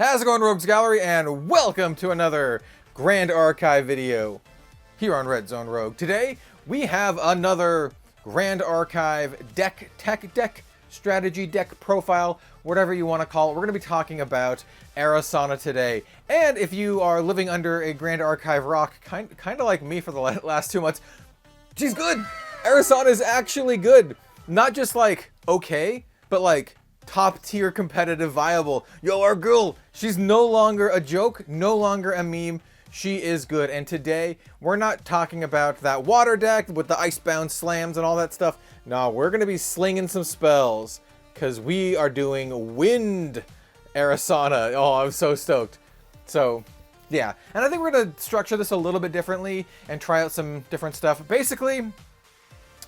How's it going, Rogues Gallery, and welcome to another Grand Archive video here on Red Zone Rogue. Today, we have another Grand Archive deck strategy deck profile, whatever you want to call it. We're going to be talking about Arisanna today. And if you are living under a Grand Archive rock, kind of like me for the last 2 months, she's good. Arisanna is actually good. Not just like okay, but like top tier competitive viable. Yo, our girl, she's no longer a joke, no longer a meme. She is good. And today we're not talking about that water deck with the icebound slams and all that stuff. No, we're going to be slinging some spells because we are doing wind Arisanna. Oh, I'm so stoked. So yeah, and I think we're going to structure this a little bit differently and try out some different stuff. Basically,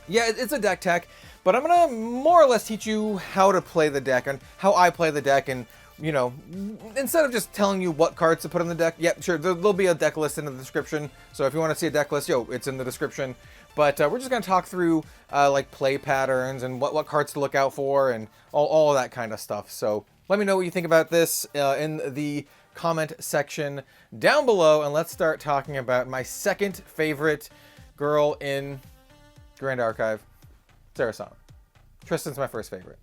yeah, it's a deck tech, but I'm going to more or less teach you how to play the deck and how I play the deck. And, you know, instead of just telling you what cards to put in the deck, yeah, sure, there'll be a deck list in the description. So if you want to see a deck list, yo, it's in the description. But we're just going to talk through, like, play patterns and what cards to look out for and all of that kind of stuff. So let me know what you think about this in the comment section down below. And let's start talking about my second favorite girl in Grand Archive. It's Arisanna. Tristan's my first favorite.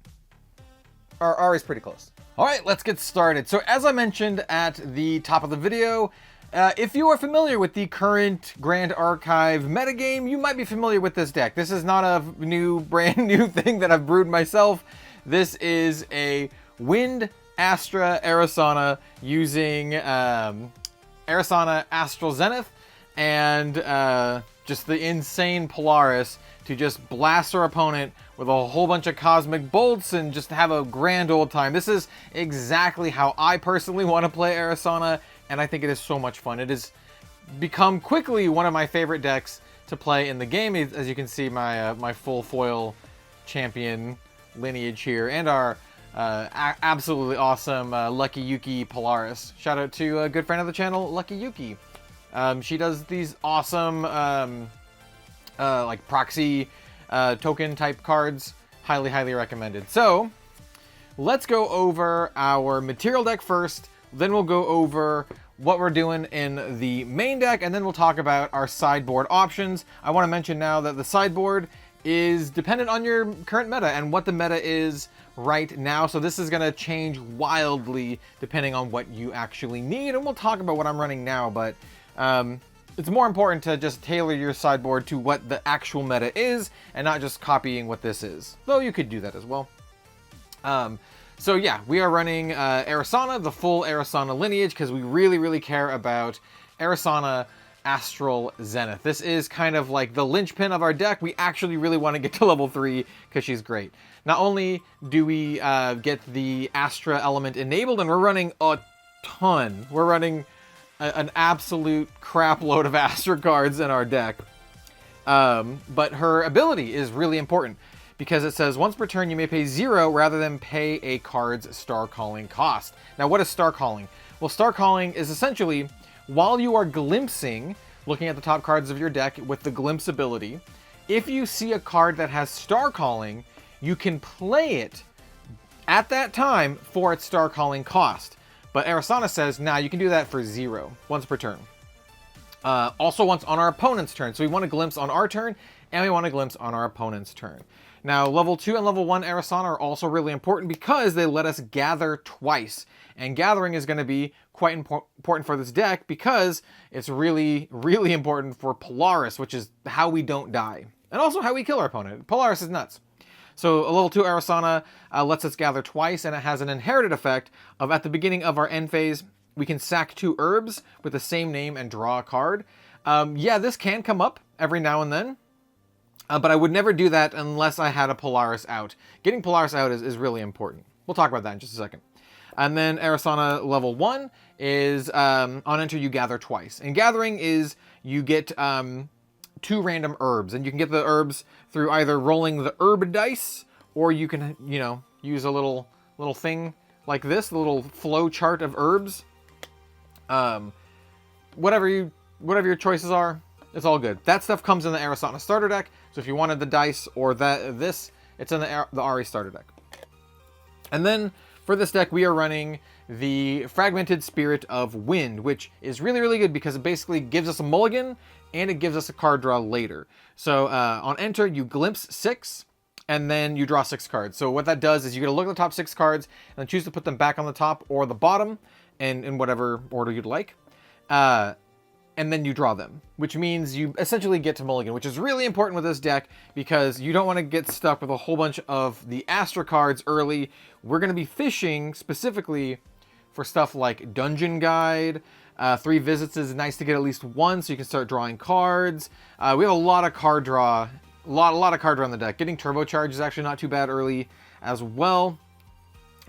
Ari's pretty close. All right, let's get started. So as I mentioned at the top of the video, if you are familiar with the current Grand Archive metagame, you might be familiar with this deck. This is not a brand new thing that I've brewed myself. This is a Wind Astra Arisanna using Arisanna Astral Zenith and just the insane Polaris to just blast our opponent with a whole bunch of cosmic bolts and just have a grand old time. This is exactly how I personally want to play Arisanna, and I think it is so much fun. It has become quickly one of my favorite decks to play in the game. As you can see, my full foil champion lineage here, and our absolutely awesome Lucky Yuki Polaris. Shout out to a good friend of the channel, Lucky Yuki. She does these awesome like proxy token type cards. Highly recommended. So let's go over our material deck first, then we'll go over what we're doing in the main deck, and then we'll talk about our sideboard options. I want to mention now that the sideboard is dependent on your current meta and what the meta is right now. So this is going to change wildly depending on what you actually need, and we'll talk about what I'm running now, but it's more important to just tailor your sideboard to what the actual meta is and not just copying what this is, though you could do that as well. So yeah, we are running Arisanna, the full Arisanna lineage, because we really care about Arisanna Astral Zenith. This is kind of like the linchpin of our deck. We actually really want to get to level 3 because she's great. Not only do we get the Astra element enabled, and we're running a ton. We're running an absolute crap load of Astra cards in our deck. But her ability is really important because it says once per turn you may pay 0 rather than pay a card's Star Calling cost. Now what is Star Calling? Well, Star Calling is essentially while you are glimpsing, looking at the top cards of your deck with the glimpse ability, if you see a card that has Star Calling, you can play it at that time for its Star Calling cost. But Arisanna says, nah, you can do that for 0, once per turn. Also once on our opponent's turn. So we want to glimpse on our turn, and we want to glimpse on our opponent's turn. Now, level 2 and level 1 Arisanna are also really important because they let us gather twice. And gathering is going to be quite important for this deck because it's really important for Polaris, which is how we don't die. And also how we kill our opponent. Polaris is nuts. So a level 2 Arisanna lets us gather twice, and it has an inherited effect of at the beginning of our end phase, we can sack 2 herbs with the same name and draw a card. Yeah, this can come up every now and then, but I would never do that unless I had a Polaris out. Getting Polaris out is really important. We'll talk about that in just a second. And then Arisanna level 1 is on enter you gather twice. And gathering is you get 2 random herbs, and you can get the herbs through either rolling the herb dice, or you can, you know, use a little thing like this, the little flow chart of herbs. Whatever your choices are, it's all good. That stuff comes in the Arisanna starter deck. So if you wanted the dice or this, it's in the Ari starter deck. And then for this deck, we are running the Fragmented Spirit of Wind, which is really, really good because it basically gives us a mulligan and it gives us a card draw later. So on enter, you glimpse 6, and then you draw 6 cards. So what that does is you're going to look at the top 6 cards and then choose to put them back on the top or the bottom, and in whatever order you'd like. And then you draw them, which means you essentially get to mulligan, which is really important with this deck because you don't want to get stuck with a whole bunch of the Astra cards early. We're going to be fishing specifically for stuff like Dungeon Guide. 3 visits is nice to get at least 1 so you can start drawing cards. We have a lot of card draw, a lot of card draw on the deck. Getting Turbocharge is actually not too bad early as well.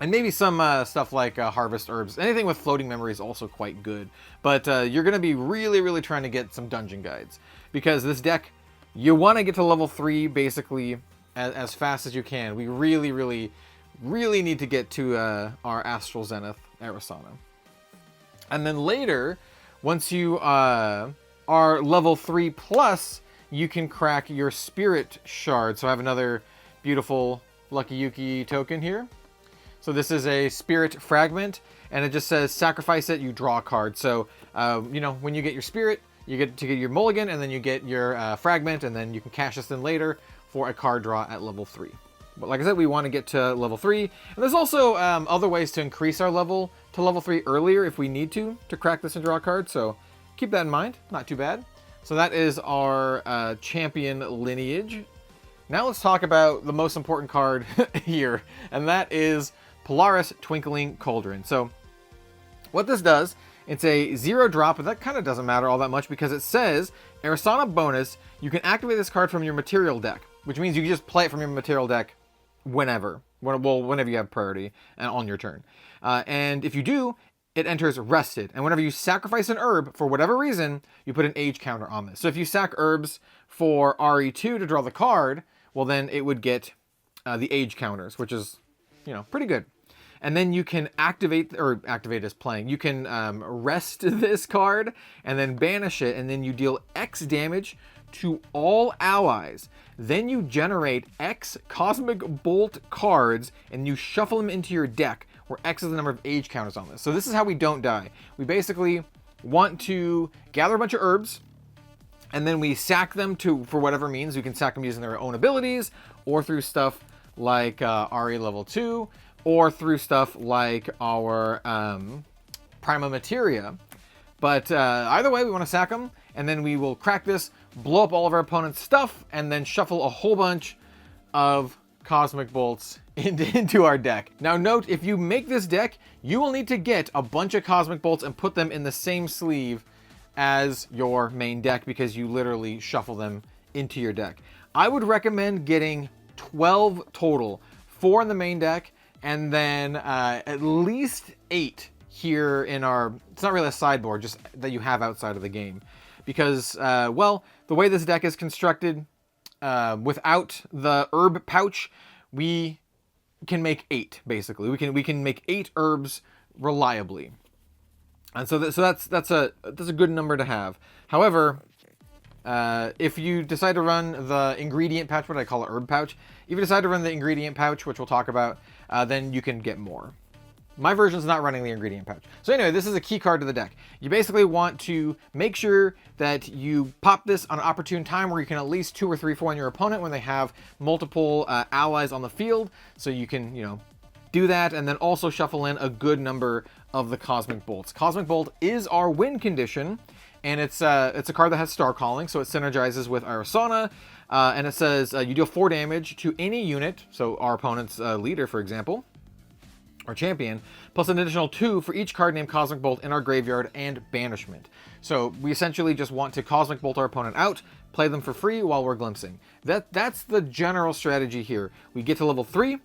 And maybe some stuff like Harvest Herbs. Anything with Floating Memory is also quite good. But you're going to be really, really trying to get some Dungeon Guides. Because this deck, you want to get to level 3 basically as fast as you can. We really, really, really need to get to our Astral Zenith Arisanna. And then later, once you are level 3 plus, you can crack your Spirit Shard. So I have another beautiful Lucky Yuki token here. So this is a Spirit Fragment, and it just says sacrifice it, you draw a card. So, you know, when you get your Spirit, you get to get your mulligan, and then you get your Fragment, and then you can cash this in later for a card draw at level 3. But like I said, we want to get to level 3. And there's also other ways to increase our level to level 3 earlier if we need to crack this and draw a card. So keep that in mind. Not too bad. So that is our champion lineage. Now let's talk about the most important card here, and that is Polaris Twinkling Cauldron. So what this does, it's a 0 drop, but that kind of doesn't matter all that much because it says Arisanna bonus, you can activate this card from your material deck, which means you can just play it from your material deck whenever you have priority and on your turn. And if you do, it enters rested. And whenever you sacrifice an herb, for whatever reason, you put an age counter on this. So if you sack herbs for RE2 to draw the card, well then it would get the age counters, which is, you know, pretty good. And then you can activate as playing. You can rest this card and then banish it, and then you deal X damage to all allies. Then you generate X Cosmic Bolt cards and you shuffle them into your deck, where X is the number of age counters on this. So this is how we don't die. We basically want to gather a bunch of herbs, and then we sack them for whatever means. We can sack them using their own abilities, or through stuff like RE level 2, or through stuff like our Prima Materia. But either way, we want to sack them, and then we will crack this, blow up all of our opponent's stuff, and then shuffle a whole bunch of Cosmic Bolts into our deck. Now note, if you make this deck, you will need to get a bunch of Cosmic Bolts and put them in the same sleeve as your main deck, because you literally shuffle them into your deck. I would recommend getting 12 total, 4 in the main deck, and then at least 8 here in our, it's not really a sideboard, just that you have outside of the game. Because, well, the way this deck is constructed, without the herb pouch, we can make 8, basically. We can make 8 herbs reliably. And so that's a good number to have. However, if you decide to run the ingredient pouch, what I call it, herb pouch, if you decide to run the ingredient pouch, which we'll talk about, then you can get more. My version is not running the ingredient pouch. So anyway, this is a key card to the deck. You basically want to make sure that you pop this on an opportune time where you can at least 2 or 3 for your opponent when they have multiple allies on the field. So you can, you know, do that, and then also shuffle in a good number of the Cosmic Bolts. Cosmic Bolt is our win condition, and it's a card that has Star Calling, so it synergizes with Arisanna, and it says you deal 4 damage to any unit, so our opponent's leader, for example, our champion, plus an additional 2 for each card named Cosmic Bolt in our graveyard and banishment. So we essentially just want to Cosmic Bolt our opponent out, play them for free while we're glimpsing. That's the general strategy here. We get to level 3,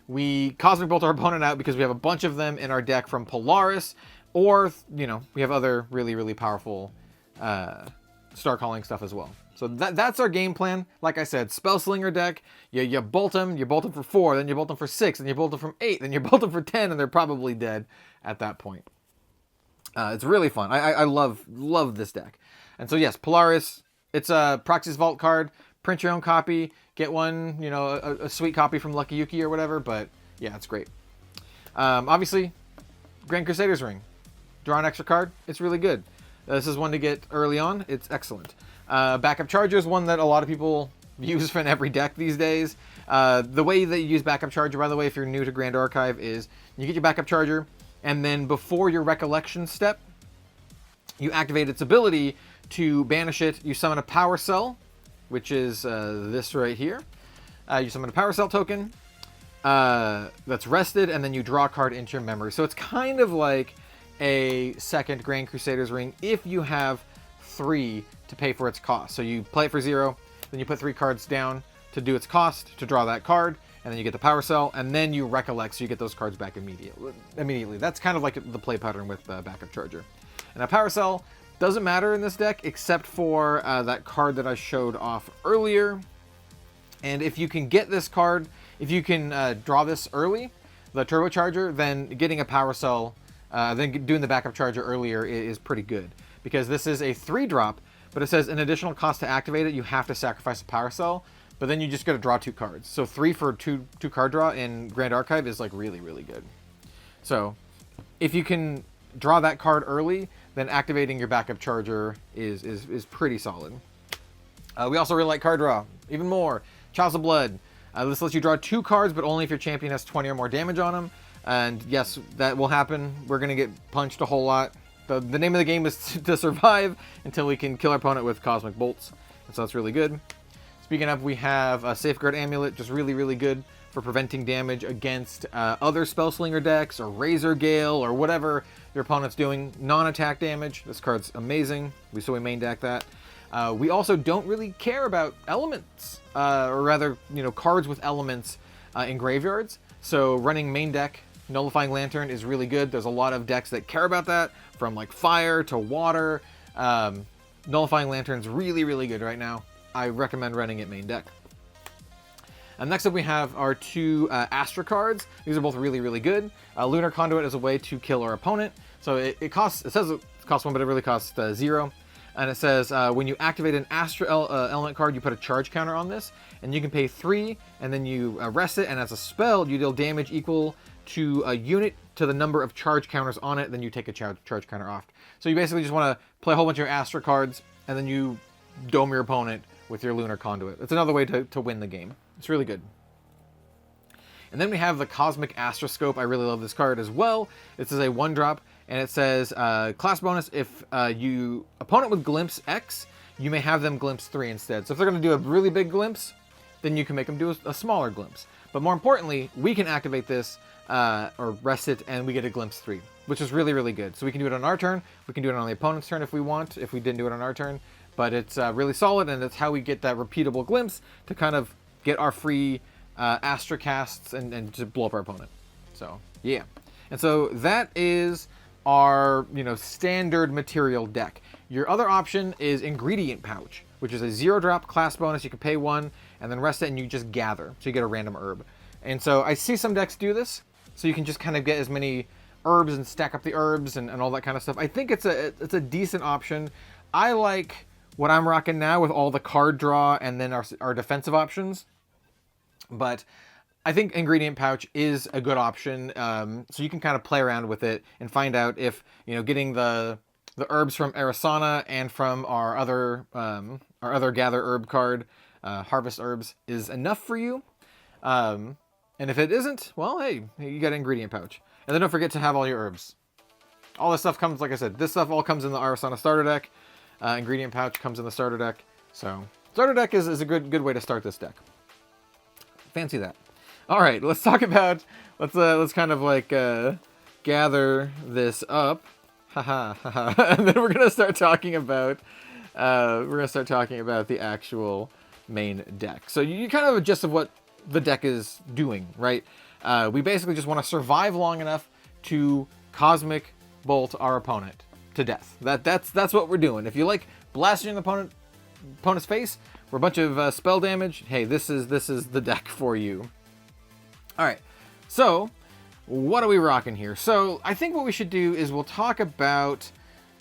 we Cosmic Bolt our opponent out because we have a bunch of them in our deck from Polaris, or, you know, we have other really, really powerful Star Calling stuff as well. So that's our game plan. Like I said, Spellslinger deck, you bolt them for 4, then you bolt them for 6, then you bolt them from 8, then you bolt them for 10, and they're probably dead at that point. It's really fun. I love this deck. And so yes, Polaris, it's a Proxy's Vault card. Print your own copy, get one, you know, a sweet copy from Lucky Yuki or whatever, but yeah, it's great. Obviously, Grand Crusader's Ring. Draw an extra card. It's really good. This is one to get early on. It's excellent. Backup Charger is one that a lot of people use for in every deck these days. The way that you use Backup Charger, by the way, if you're new to Grand Archive, is you get your Backup Charger, and then before your Recollection step, you activate its ability to banish it. You summon a Power Cell, which is this right here. You summon a Power Cell token that's rested, and then you draw a card into your memory. So it's kind of like a second Grand Crusader's Ring if you have 3 to pay for its cost. So you play it for 0, then you put 3 cards down to do its cost to draw that card, and then you get the Power Cell, and then you recollect, so you get those cards back immediately. That's kind of like the play pattern with Backup Charger. And a Power Cell doesn't matter in this deck, except for that card that I showed off earlier. And if you can get this card, if you can draw this early, the Turbocharger, then getting a Power Cell, then doing the Backup Charger earlier is pretty good. Because this is a 3-drop, but it says an additional cost to activate it, you have to sacrifice a Power Cell, but then you just got to draw 2 cards. So 3 for 2 card draw in Grand Archive is like really, really good. So if you can draw that card early, then activating your Backup Charger is pretty solid. We also really like card draw, even more. Chalice of Blood. This lets you draw 2 cards, but only if your champion has 20 or more damage on them. And yes, that will happen. We're going to get punched a whole lot. The name of the game is to survive until we can kill our opponent with Cosmic Bolts. And so that's really good. Speaking of, we have a Safeguard Amulet, just really, really good for preventing damage against other Spellslinger decks, or Razor Gale, or whatever your opponent's doing. Non-attack damage. This card's amazing. So we main deck that. We also don't really care about elements, or rather, cards with elements in graveyards. So running main deck Nullifying Lantern is really good. There's a lot of decks that care about that, from like fire to water. Nullifying Lantern's really, really good right now. I recommend running it main deck. And next up we have our 2 Astra cards. These are both really, really good. Lunar Conduit is a way to kill our opponent. So it says it costs 1, but it really costs 0. And it says when you activate an Astra element card, you put a charge counter on this, and you can pay 3, and then you rest it, and as a spell, you deal damage equal to a unit to the number of charge counters on it, then you take a charge counter off. So you basically just want to play a whole bunch of Astra cards, and then you dome your opponent with your Lunar Conduit. It's another way to win the game. It's really good. And then we have the Cosmic Astroscope. I really love this card as well. This is a 1-drop, and it says, class bonus, if you opponent with Glimpse X, you may have them Glimpse 3 instead. So if they're going to do a really big Glimpse, then you can make them do a smaller Glimpse. But more importantly, we can activate this, or rest it, and we get a Glimpse 3, which is really, really good. So we can do it on our turn, we can do it on the opponent's turn if we want, if we didn't do it on our turn. But it's really solid, and it's how we get that repeatable Glimpse to kind of get our free Astra casts and to blow up our opponent. So, yeah. And so that is our, standard material deck. Your other option is Ingredient Pouch, which is a 0-drop class bonus. You can pay 1 and then rest it, and you just gather. So you get a random herb. And so I see some decks do this, so you can just kind of get as many herbs and stack up the herbs and all that kind of stuff. I think it's a decent option. I like what I'm rocking now with all the card draw and then our defensive options. But I think Ingredient Pouch is a good option. So you can kind of play around with it and find out if, getting the herbs from Arisanna and from our other Gather Herb card, Harvest Herbs, is enough for you. And if it isn't, well, hey, you got an Ingredient Pouch. And then don't forget to have all your herbs. All this stuff comes, like I said, this stuff all comes in the Arisanna starter deck. Ingredient Pouch comes in the starter deck. So starter deck is a good way to start this deck. Fancy that. All right, let's talk about, let's kind of like gather this up. Haha, haha. And then we're gonna start talking about the actual main deck. So you kind of have a gist of what the deck is doing, right? We basically just want to survive long enough to Cosmic Bolt our opponent to death. That's what we're doing. If you like blasting the opponent's face for a bunch of spell damage, hey, this is the deck for you. All right, so what are we rocking here? So I think what we should do is we'll talk about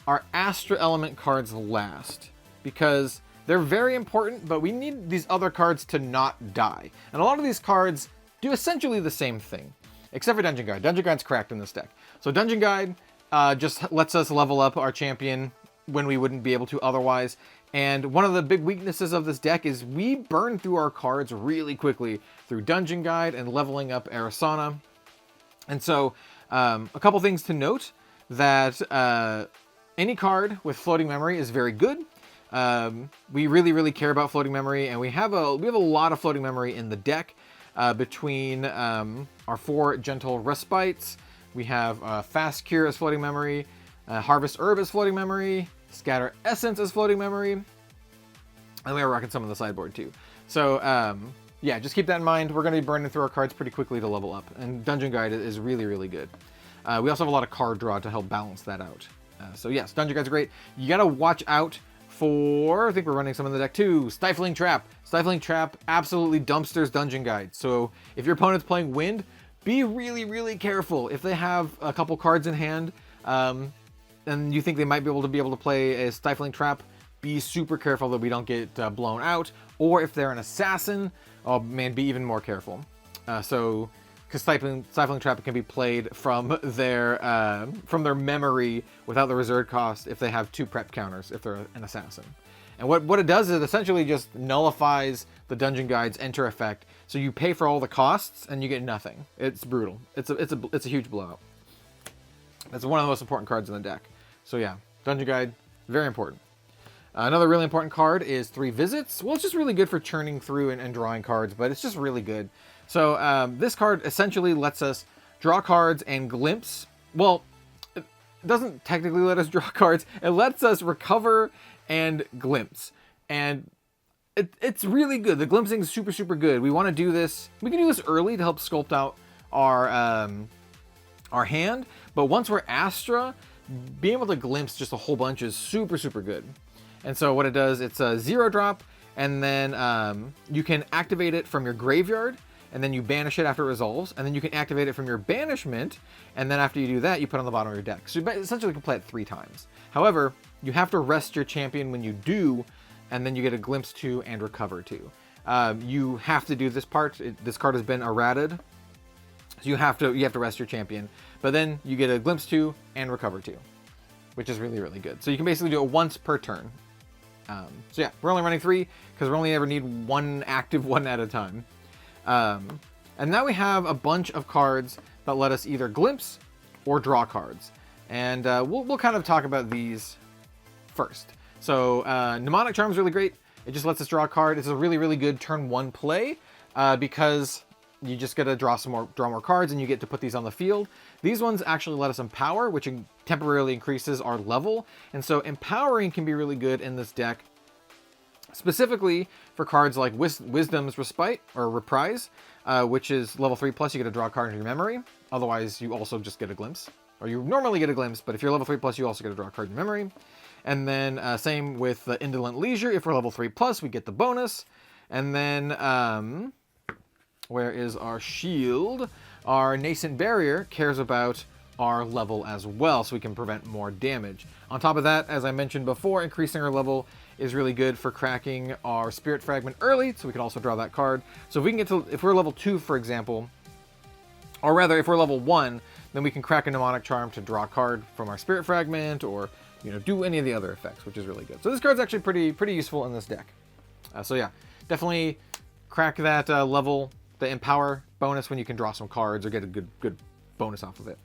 our Astra Element cards last, because they're very important, but we need these other cards to not die. And a lot of these cards do essentially the same thing, except for Dungeon Guard. Dungeon Guard's cracked in this deck. So Dungeon Guide just lets us level up our champion when we wouldn't be able to otherwise. And one of the big weaknesses of this deck is we burn through our cards really quickly through Dungeon Guide and leveling up Arisanna. And so a couple things to note, that any card with floating memory is very good. We really care about floating memory, and we have a lot of floating memory in the deck. Between our 4 Gentle Respites, we have Fast Cure as floating memory, Harvest Herb as floating memory, Scatter Essence as floating memory, and we are rocking some of the sideboard too. So yeah, just keep that in mind. We're going to be burning through our cards pretty quickly to level up, and Dungeon Guide is really good. We also have a lot of card draw to help balance that out. So yes, Dungeon Guide's great. You got to watch out for, I think we're running some in the deck too, Stifling Trap. Stifling Trap absolutely dumpsters Dungeon Guide. So if your opponent's playing Wind, be really careful. If they have a couple cards in hand, and you think they might be able to play a Stifling Trap, be super careful that we don't get blown out. Or if they're an assassin, oh man, be even more careful. Because Stifling Trap can be played from their memory without the reserve cost if they have 2 prep counters, if they're an assassin. And what it does is it essentially just nullifies the Dungeon Guide's enter effect. So you pay for all the costs and you get nothing. It's brutal. It's a huge blowout. It's one of the most important cards in the deck. So yeah, Dungeon Guide, very important. Another really important card is 3 Visits. Well, it's just really good for churning through and drawing cards, but it's just really good. So this card essentially lets us draw cards and glimpse. Well, it doesn't technically let us draw cards. It lets us recover and glimpse. And it's really good. The glimpsing is super good. We want to do this. We can do this early to help sculpt out our hand. But once we're Astra, being able to glimpse just a whole bunch is super good. And so what it does, it's a 0-drop, and then you can activate it from your graveyard, and then you banish it after it resolves, and then you can activate it from your banishment, and then after you do that, you put it on the bottom of your deck. So you essentially can play it 3 times. However, you have to rest your champion when you do, and then you get a glimpse 2 and recover 2. You have to do this part. This card has been errated, so you have to rest your champion, but then you get a glimpse 2 and recover 2, which is really good. So you can basically do it once per turn. So yeah, we're only running 3 because we only ever need 1 active one at a time. And now we have a bunch of cards that let us either glimpse or draw cards. And we'll kind of talk about these first. So Mnemonic Charm is really great. It just lets us draw a card. It's a really good turn 1 play because you just get to draw more cards, and you get to put these on the field. These ones actually let us empower, which temporarily increases our level. And so empowering can be really good in this deck, specifically for cards like Wisdom's Respite or Reprise, which is level 3+, you get to draw a card into your memory. Otherwise, you also just get a glimpse. Or you normally get a glimpse, but if you're level 3+, you also get to draw a card in your memory. And then same with Indolent Leisure. If we're level 3+, we get the bonus. And then where is our shield? Our Nascent Barrier cares about our level as well, so we can prevent more damage. On top of that, as I mentioned before, increasing our level is really good for cracking our Spirit Fragment early, so we can also draw that card. So if we can get to, if we're level 2, for example, or rather, if we're level 1, then we can crack a Mnemonic Charm to draw a card from our Spirit Fragment, or do any of the other effects, which is really good. So this card's actually pretty useful in this deck. So yeah, definitely crack that level, the Empower bonus, when you can draw some cards or get a good bonus off of it.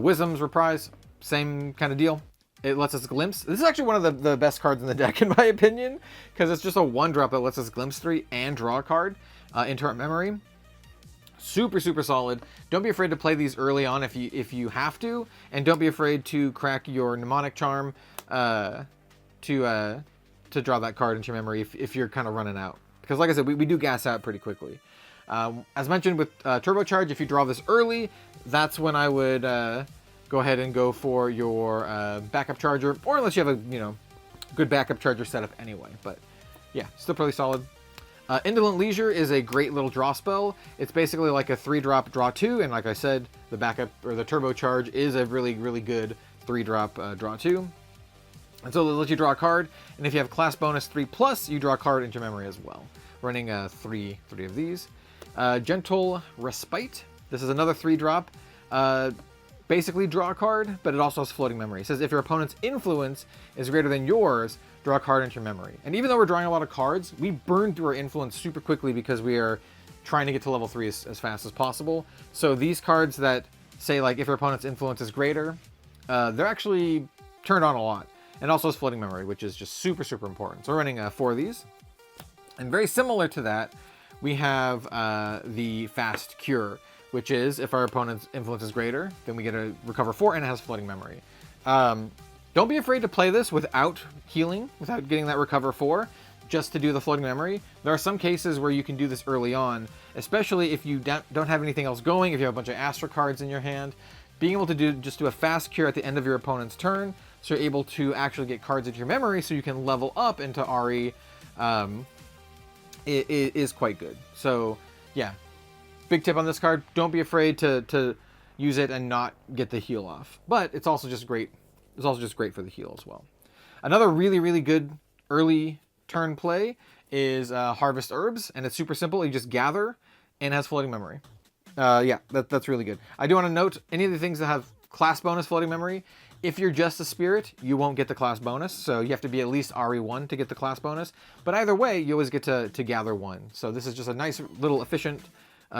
Wisdom's Reprise, same kind of deal. It lets us glimpse. This is actually one of the best cards in the deck, in my opinion, because it's just a 1-drop that lets us glimpse 3 and draw a card into our memory. Super solid. Don't be afraid to play these early on if you have to, and don't be afraid to crack your Mnemonic Charm to draw that card into your memory if you're kind of running out. Because like I said, we do gas out pretty quickly. As mentioned with Turbocharge, if you draw this early, that's when I would go ahead and go for your backup charger, or unless you have a good backup charger setup anyway. But yeah, still pretty solid. Indolent Leisure is a great little draw spell. It's basically like a 3-drop draw 2, and like I said, the backup or the Turbocharge is a really good 3-drop draw 2. And so it'll let you draw a card, and if you have class bonus 3+, you draw a card into memory as well. Running three of these. Gentle Respite. This is another 3-drop. basically draw a card, but it also has floating memory. It says if your opponent's influence is greater than yours, draw a card into your memory. And even though we're drawing a lot of cards, we burn through our influence super quickly because we are trying to get to level 3 as fast as possible. So these cards that say, like, if your opponent's influence is greater, they're actually turned on a lot. And also has floating memory, which is just super, super important. So we're running 4 of these. And very similar to that, we have the Fast Cure, which is if our opponent's influence is greater, then we get to recover 4, and it has floating memory. Don't be afraid to play this without healing, without getting that recover 4, just to do the floating memory. There are some cases where you can do this early on, especially if you don't have anything else going, if you have a bunch of Astra cards in your hand. Being able to just do a Fast Cure at the end of your opponent's turn, so you're able to actually get cards into your memory so you can level up into Ari, it is quite good. So yeah, big tip on this card, don't be afraid to use it and not get the heal off. But it's also just great. It's also just great for the heal as well. Another really, really good early turn play is Harvest Herbs, and it's super simple. You just gather and has floating memory. Yeah, that's really good. I do want to note, any of the things that have class bonus floating memory, if you're just a spirit, you won't get the class bonus, so you have to be at least RE1 to get the class bonus. But either way, you always get to gather 1. So this is just a nice little efficient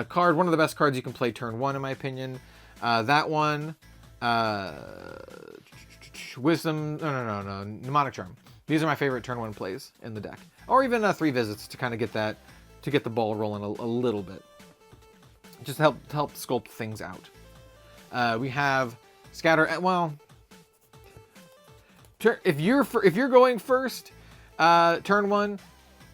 card. One of the best cards you can play turn 1, in my opinion. That one, Wisdom, no, Mnemonic Charm. These are my favorite turn 1 plays in the deck. Or even 3 visits to kind of get the ball rolling a little bit. Just to help sculpt things out. We have Scatter, well, if you're going first, turn 1,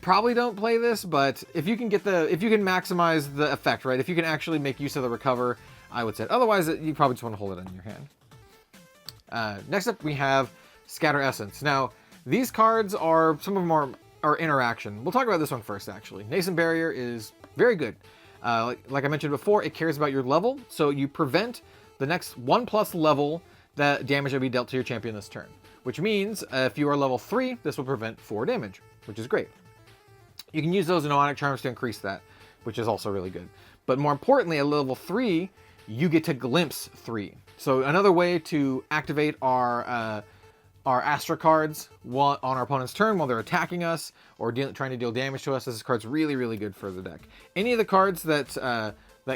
probably don't play this, but if you can maximize the effect, right? If you can actually make use of the recover, I would say. Otherwise, you probably just want to hold it in your hand. Next up, we have Scatter Essence. Now, these cards some of them are interaction. We'll talk about this one first, actually. Nascent Barrier is very good. Like I mentioned before, it cares about your level, so you prevent the next 1+ level that damage that will be dealt to your champion this turn. Which means if you are level 3, this will prevent 4 damage, which is great. You can use those Mnemonic Charms to increase that, which is also really good. But more importantly, at level 3, you get to Glimpse 3. So another way to activate our Astra cards on our opponent's turn while they're attacking us or trying to deal damage to us. This card's really, really good for the deck. Any of the cards that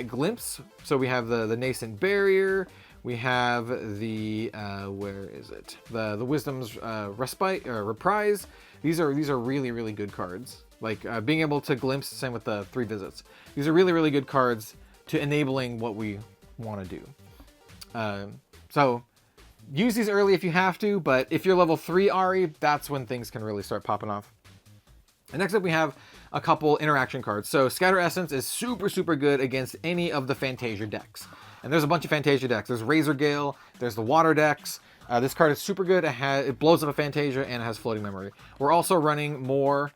Glimpse, so we have the Nascent Barrier, we have the where is it? The Wisdom's Respite or Reprise. These are really, really good cards. Like being able to Glimpse, same with the 3 visits. These are really, really good cards to enabling what we want to do. So use these early if you have to, but if you're level 3 Ari, that's when things can really start popping off. And next up we have a couple interaction cards. So Scatter Essence is super, super good against any of the Fantasia decks. And there's a bunch of Fantasia decks. There's Razor Gale, there's the Water decks. This card is super good. It blows up a Fantasia and it has floating memory. We're also running more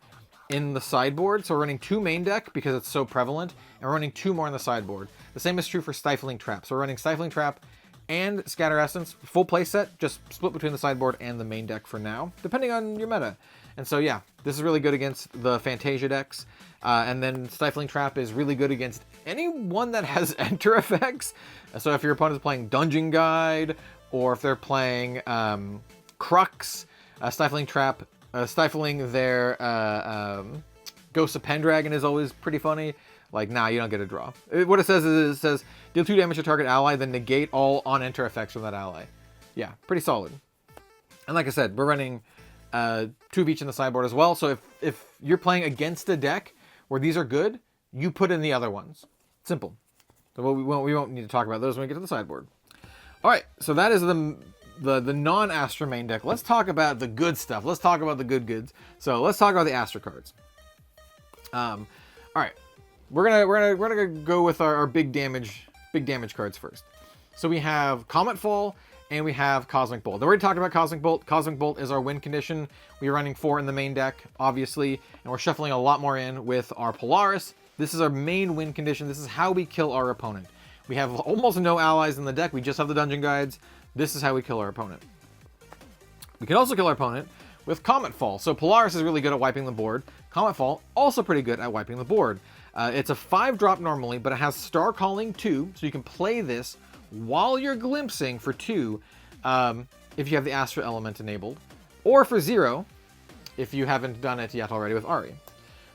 in the sideboard. So we're running 2 main deck because it's so prevalent, and we're running 2 more in the sideboard. The same is true for Stifling Trap. So we're running Stifling Trap and Scatter Essence, full play set, just split between the sideboard and the main deck for now, depending on your meta. And so yeah, this is really good against the Fantasia decks. And then Stifling Trap is really good against anyone that has enter effects. So if your opponent is playing Dungeon Guide, or if they're playing Crux, Stifling Trap, stifling their Ghost of Pendragon is always pretty funny. Like, nah, you don't get a draw. What it says is, it says, deal 2 damage to target ally, then negate all on-enter effects from that ally. Yeah, pretty solid. And like I said, we're running 2 of each in the sideboard as well. So if you're playing against a deck where these are good, you put in the other ones. Simple. So we won't need to talk about those when we get to the sideboard. All right, so that is the non-Astra main deck. Let's talk about the good stuff. Let's talk about the goods. So let's talk about the Astra cards. All right. We're gonna go with our big damage cards first. So we have Comet Fall and we have Cosmic Bolt. I already talked about Cosmic Bolt. Cosmic Bolt is our win condition. We're running 4 in the main deck, obviously, and we're shuffling a lot more in with our Polaris. This is our main win condition. This is how we kill our opponent. We have almost no allies in the deck. We just have the Dungeon Guides. This is how we kill our opponent. We can also kill our opponent with Comet Fall. So Polaris is really good at wiping the board. Comet Fall, also pretty good at wiping the board. It's a 5-drop normally, but it has Star Calling 2, so you can play this while you're glimpsing for 2, if you have the Astra element enabled, or for 0, if you haven't done it yet already with Ari.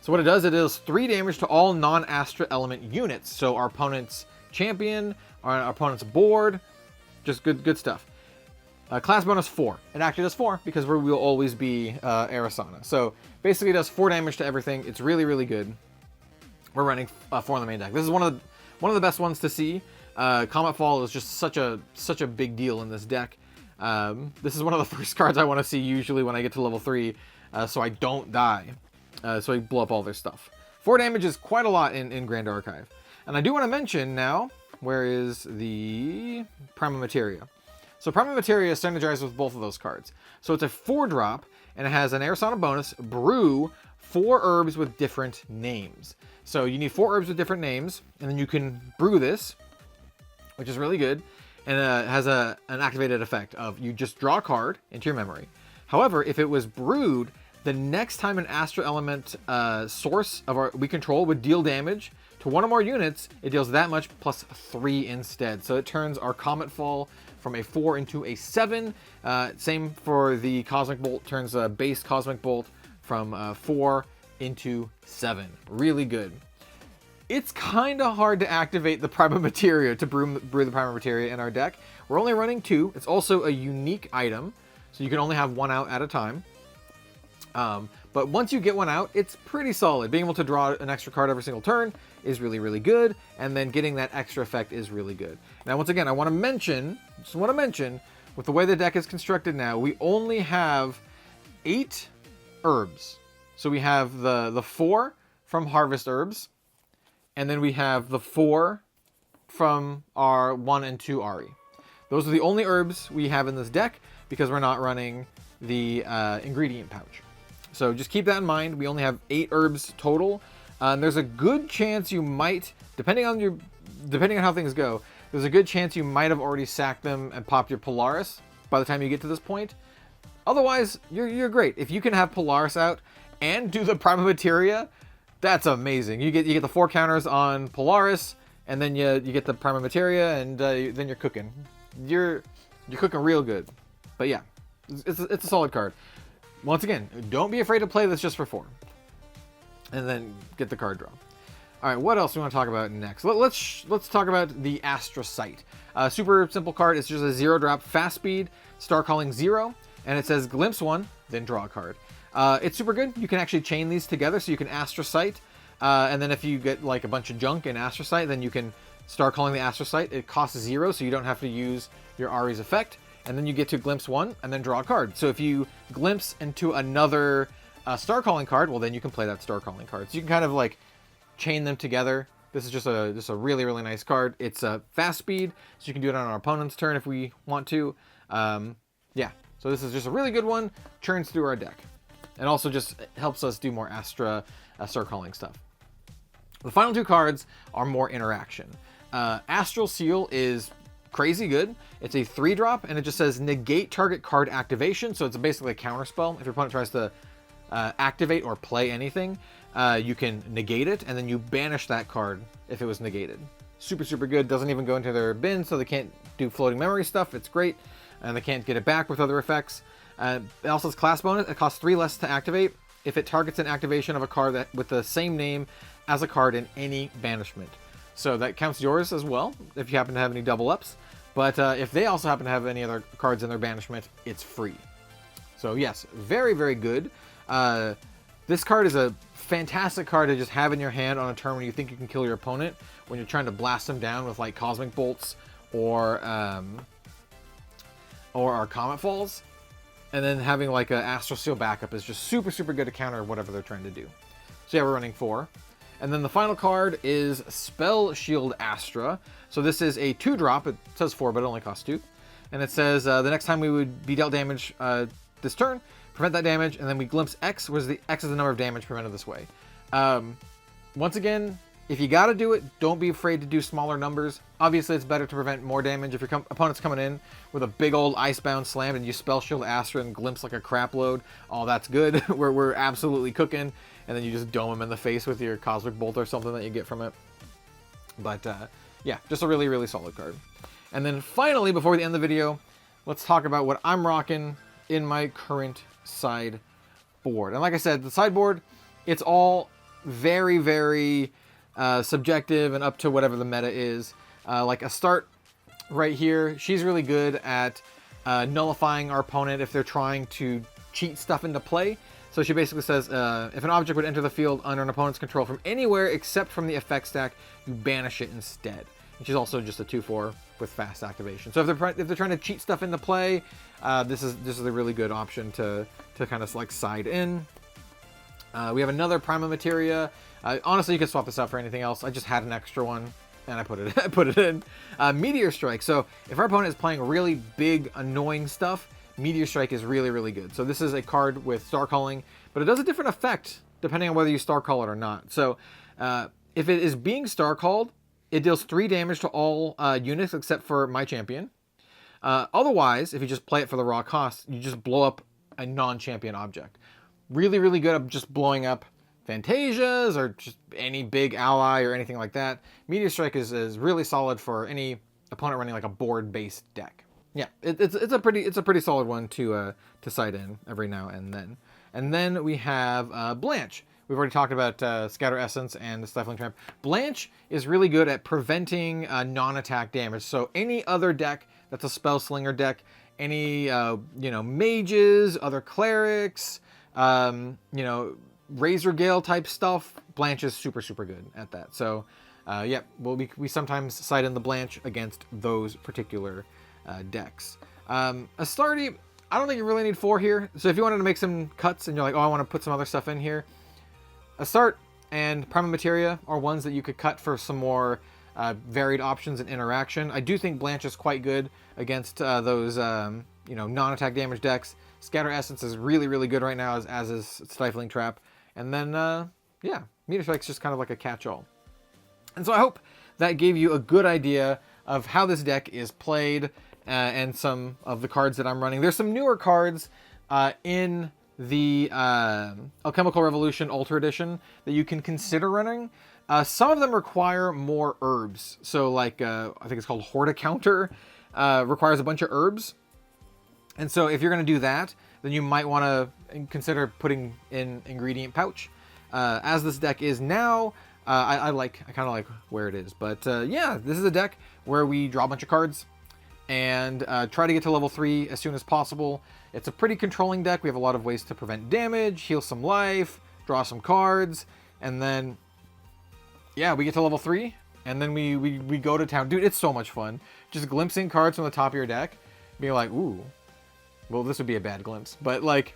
So what it deals 3 damage to all non-Astra element units. So our opponent's champion, our opponent's board, just good stuff. Class bonus 4. It actually does 4 because we will always be Arisanna. So basically it does 4 damage to everything. It's really, really good. We're running 4 on the main deck. This is one of the best ones to see. Comet Fall is just such a big deal in this deck. This is one of the first cards I want to see usually when I get to level 3, so I don't die. So I blow up all their stuff. 4 damage is quite a lot in Grand Archive. And I do want to mention now, where is the Prima Materia? So Prima Materia is synergized with both of those cards. So it's a 4-drop, and it has an Arisanna bonus, brew 4 herbs with different names. So you need 4 herbs with different names, and then you can brew this, which is really good, and it has an activated effect of you just draw a card into your memory. However, if it was brewed, the next time an Astra element source we control would deal damage to 1 or more units, it deals that much plus 3 instead. So it turns our Comet Fall from a 4 into a 7. Same for the Cosmic Bolt, turns a base Cosmic Bolt from 4 into 7. Really good. It's kind of hard to activate the Prima Materia, to brew the Prima Materia in our deck. We're only running 2. It's also a unique item, so you can only have 1 out at a time. But once you get 1 out, it's pretty solid. Being able to draw an extra card every single turn is really, really good, and then getting that extra effect is really good. Now, once again, I want to mention, with the way the deck is constructed now, we only have 8 herbs. So we have the 4 from Harvest Herbs, and then we have the 4 from our 1 and 2 Ari. Those are the only herbs we have in this deck because we're not running the ingredient pouch. So just keep that in mind. We only have 8 herbs total. And there's a good chance you might, depending on how things go, there's a good chance you might have already sacked them and popped your Polaris by the time you get to this point. Otherwise, you're great. If you can have Polaris out and do the Prima Materia, that's amazing. You get the 4 counters on Polaris, and then you get the Prima Materia, and then you're cooking. You're cooking real good. But yeah, it's a solid card. Once again, don't be afraid to play this just for 4. And then get the card draw. All right, what else do we want to talk about next? Let's talk about the Astra Sight. Super simple card. It's just a 0-drop, fast speed, star calling 0, and it says glimpse 1, then draw a card. It's super good. You can actually chain these together, so you can Astra Sight, and then if you get like a bunch of junk in Astra Sight, then you can star calling the Astra Sight. It costs 0, so you don't have to use your Ari's effect. And then you get to glimpse 1 and then draw a card. So if you glimpse into another star calling card, well, then you can play that star calling card. So you can kind of like chain them together. This is just a really, really nice card. It's a fast speed, so you can do it on our opponent's turn if we want to. Yeah, so this is just a really good one. Churns through our deck. And also just helps us do more Astra star calling stuff. The final 2 cards are more interaction. Astral Seal is crazy good. It's a 3-drop, and it just says negate target card activation, so it's basically a counter spell. If your opponent tries to activate or play anything, you can negate it, and then you banish that card if it was negated. Super, super good. Doesn't even go into their bin, so they can't do floating memory stuff. It's great, and they can't get it back with other effects. It also has class bonus. It costs 3 less to activate if it targets an activation of a card with the same name as a card in any banishment. So that counts yours as well, if you happen to have any double ups. But if they also happen to have any other cards in their banishment, it's free. So yes, very, very good. This card is a fantastic card to just have in your hand on a turn when you think you can kill your opponent, when you're trying to blast them down with like Cosmic Bolts or our Comet Falls. And then having like an Astral Seal backup is just super, super good to counter whatever they're trying to do. So yeah, we're running 4. And then the final card is Spell Shield Astra. So this is a 2-drop. It says 4, but it only costs 2. And it says the next time we would be dealt damage this turn, prevent that damage, and then we glimpse X, where the X is the number of damage prevented this way. Once again, if you got to do it, don't be afraid to do smaller numbers. Obviously, it's better to prevent more damage. If your opponent's coming in with a big old Icebound Slam and you Spell Shield Astra and glimpse like a crap load, oh, that's good. we're absolutely cooking. And then you just dome them in the face with your Cosmic Bolt or something that you get from it. But yeah, just a really, really solid card. And then finally, before we end the video, let's talk about what I'm rocking in my current sideboard. And like I said, the sideboard, it's all very, very subjective and up to whatever the meta is. Like a start right here, she's really good at nullifying our opponent if they're trying to cheat stuff into play. So she basically says, if an object would enter the field under an opponent's control from anywhere except from the effect stack, you banish it instead. And she's also just a 2/4 with fast activation. So if they're trying to cheat stuff into play, this is a really good option to kind of like side in. We have another Prima Materia. Honestly, you could swap this out for anything else. I just had an extra one and I put it in. Meteor Strike. So if our opponent is playing really big, annoying stuff, Meteor Strike is really, really good. So this is a card with Star Calling, but it does a different effect depending on whether you Star Call it or not. So if it is being Star Called, it deals 3 damage to all units except for my champion. Otherwise, if you just play it for the raw cost, you just blow up a non-champion object. Really, really good at just blowing up Fantasias or just any big ally or anything like that. Meteor Strike is really solid for any opponent running like a board-based deck. Yeah, it's a pretty solid one to side in every now and then. And then we have Blanche. We've already talked about Scatter Essence and the Stifling Tramp. Blanche is really good at preventing non-attack damage. So any other deck that's a Spellslinger deck, any mages, other clerics, Razor Gale type stuff, Blanche is super, super good at that. So yeah, we sometimes side in the Blanche against those particular decks. Astardi, I don't think you really need 4 here. So if you wanted to make some cuts and you're like, oh, I want to put some other stuff in here, Astart and Prima Materia are ones that you could cut for some more varied options and interaction. I do think Blanche is quite good against those non-attack damage decks. Scatter Essence is really, really good right now, as is Stifling Trap. And then, yeah, Meteor Strike's just kind of like a catch-all. And so I hope that gave you a good idea of how this deck is played and some of the cards that I'm running. There's some newer cards in the Alchemical Revolution Ultra Edition that you can consider running. Some of them require more herbs. So like, I think it's called Horticounter, requires a bunch of herbs. And so if you're going to do that, then you might want to consider putting in Ingredient Pouch. As this deck is now, I kind of like where it is. But yeah, this is a deck where we draw a bunch of cards and try to get to level 3 as soon as possible. It's a pretty controlling deck. We have a lot of ways to prevent damage, heal some life, draw some cards, and then, yeah, we get to level 3, and then we go to town. Dude, it's so much fun. Just glimpsing cards from the top of your deck, being like, ooh, well, this would be a bad glimpse. But, like,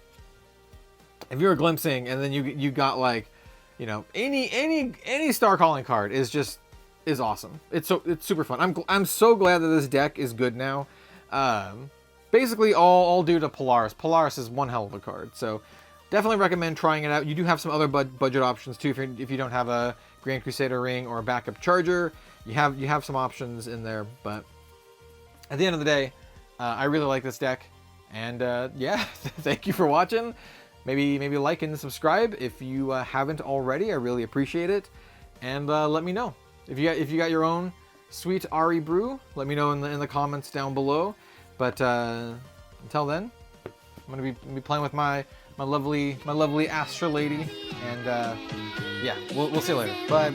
if you were glimpsing, and then you got, like, any Star Calling card is awesome. It's super fun. I'm so glad that this deck is good now. Basically all due to Polaris. Polaris is one hell of a card, so definitely recommend trying it out. You do have some other budget options too. If you don't have a Grand Crusader ring or a backup charger, you have some options in there. But at the end of the day, I really like this deck, and yeah, thank you for watching. Maybe like and subscribe if you haven't already. I really appreciate it, and let me know if you got your own sweet Ari brew. Let me know in the comments down below. But until then, I'm gonna be playing with my lovely Astra lady, and yeah, we'll see you later. Bye.